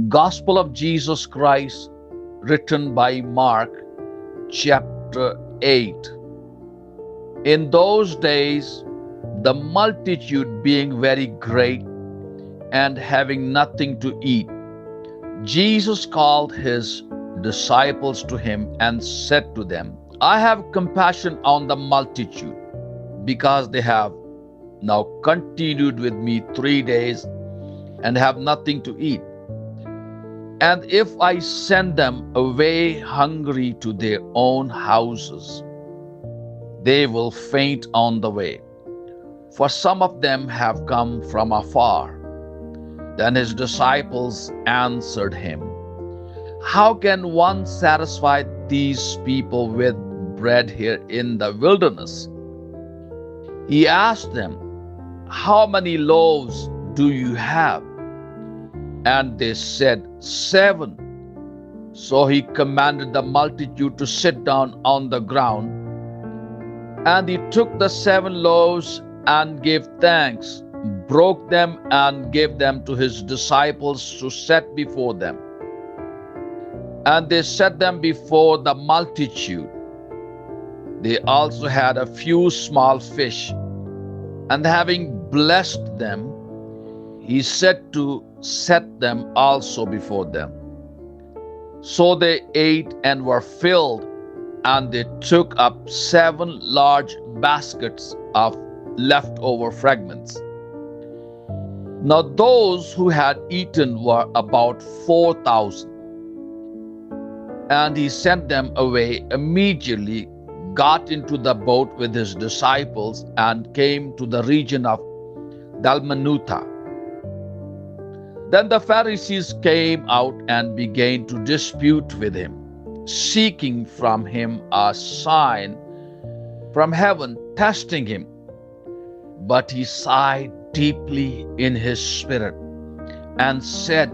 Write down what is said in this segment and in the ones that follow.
Gospel of Jesus Christ, written by Mark, chapter 8. In those days, the multitude being very great and having nothing to eat, Jesus called his disciples to him and said to them, I have compassion on the multitude, because they have now continued with me 3 days and have nothing to eat. And if I send them away hungry to their own houses, they will faint on the way, for some of them have come from afar. Then his disciples answered him, How can one satisfy these people with bread here in the wilderness? He asked them, How many loaves do you have? And they said, 7. So he commanded the multitude to sit down on the ground. And he took the 7 loaves and gave thanks, broke them and gave them to his disciples to set before them. And they set them before the multitude. They also had a few small fish, and having blessed them, he said to set them also before them. So they ate and were filled, and they took up 7 large baskets of leftover fragments. Now those who had eaten were about 4,000. And he sent them away immediately, got into the boat with his disciples, and came to the region of Dalmanutha. Then the Pharisees came out and began to dispute with him, seeking from him a sign from heaven, testing him. But he sighed deeply in his spirit and said,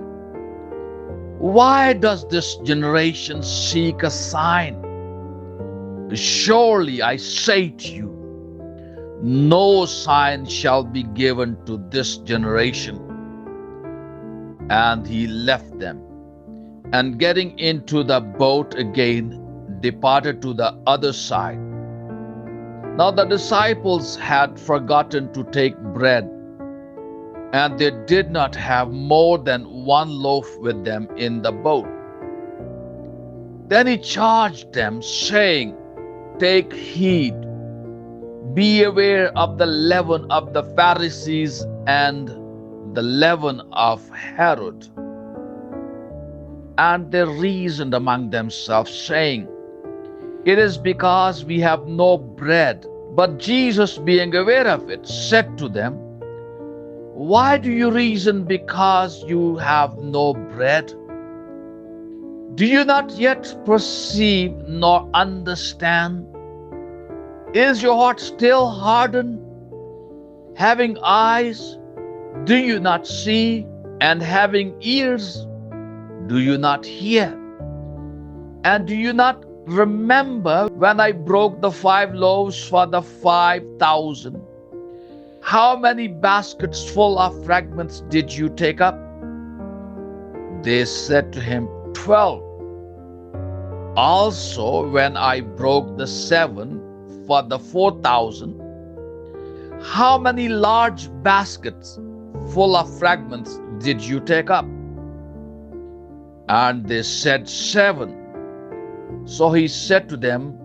Why does this generation seek a sign? Surely I say to you, no sign shall be given to this generation. And he left them, and getting into the boat again, departed to the other side. Now the disciples had forgotten to take bread, and they did not have more than 1 loaf with them in the boat. Then he charged them, saying, Take heed, be aware of the leaven of the Pharisees and the leaven of Herod. And they reasoned among themselves, saying, It is because we have no bread. But Jesus, being aware of it, said to them, Why do you reason because you have no bread? Do you not yet perceive nor understand? Is your heart still hardened? Having eyes, do you not see? And having ears, do you not hear? And do you not remember when I broke the 5 loaves for the 5,000? How many baskets full of fragments did you take up? They said to him, 12. Also, when I broke the 7 for the 4,000, how many large baskets full of fragments did you take up? And they said, 7. So he said to them,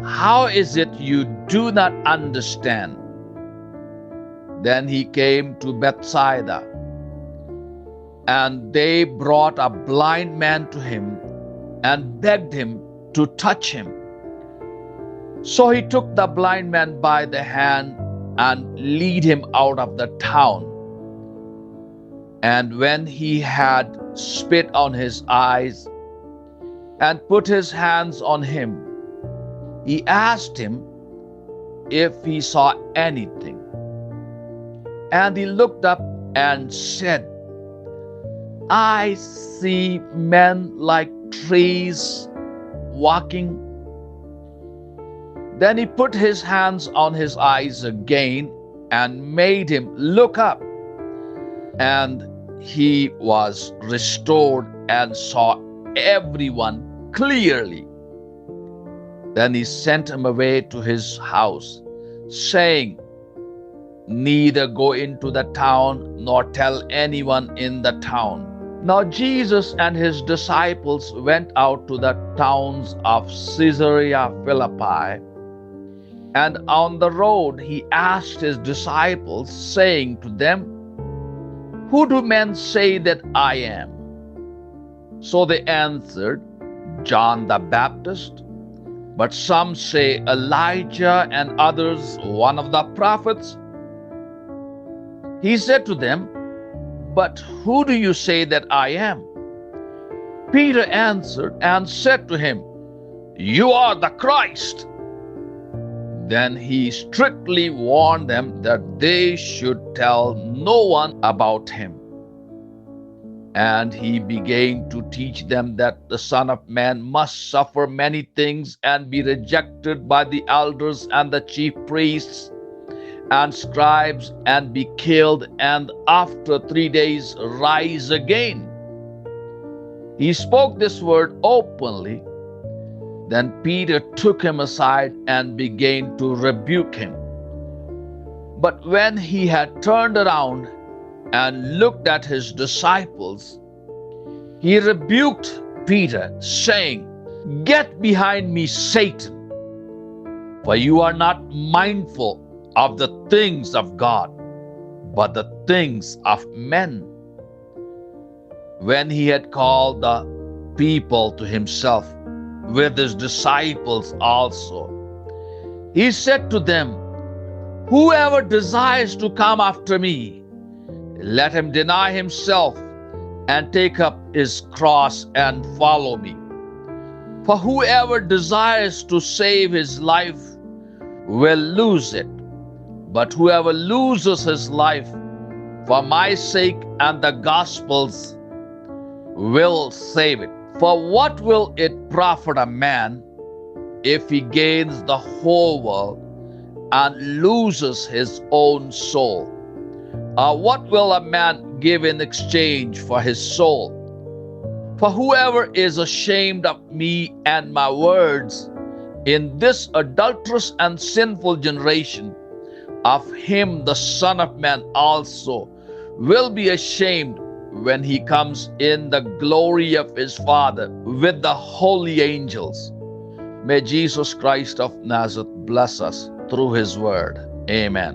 How is it you do not understand? Then he came to Bethsaida, and they brought a blind man to him and begged him to touch him. So he took the blind man by the hand and led him out of the town. And when he had spit on his eyes and put his hands on him, he asked him if he saw anything. And he looked up and said, I see men like trees walking. Then he put his hands on his eyes again and made him look up. And he was restored and saw everyone clearly. Then he sent him away to his house, saying, "Neither go into the town nor tell anyone in the town." Now Jesus and his disciples went out to the towns of Caesarea Philippi, and on the road he asked his disciples, saying to them, "Who do men say that I am?" So they answered, "John the Baptist, but some say Elijah, and others one of the prophets." He said to them, "But who do you say that I am?" Peter answered and said to him, "You are the Christ." Then he strictly warned them that they should tell no one about him. And he began to teach them that the Son of Man must suffer many things and be rejected by the elders and the chief priests and scribes and be killed, and after 3 days rise again. He spoke this word openly. Then Peter took him aside and began to rebuke him. But when he had turned around and looked at his disciples, he rebuked Peter, saying, "Get behind me, Satan, for you are not mindful of the things of God, but the things of men." When he had called the people to himself, with his disciples also, he said to them, "Whoever desires to come after me, let him deny himself and take up his cross and follow me. For whoever desires to save his life will lose it, but whoever loses his life for my sake and the gospel's will save it. For what will it profit a man if he gains the whole world and loses his own soul? Or what will a man give in exchange for his soul? For whoever is ashamed of me and my words in this adulterous and sinful generation, of him the Son of Man also will be ashamed when he comes in the glory of his Father with the holy angels. May Jesus Christ of Nazareth bless us through his word. Amen.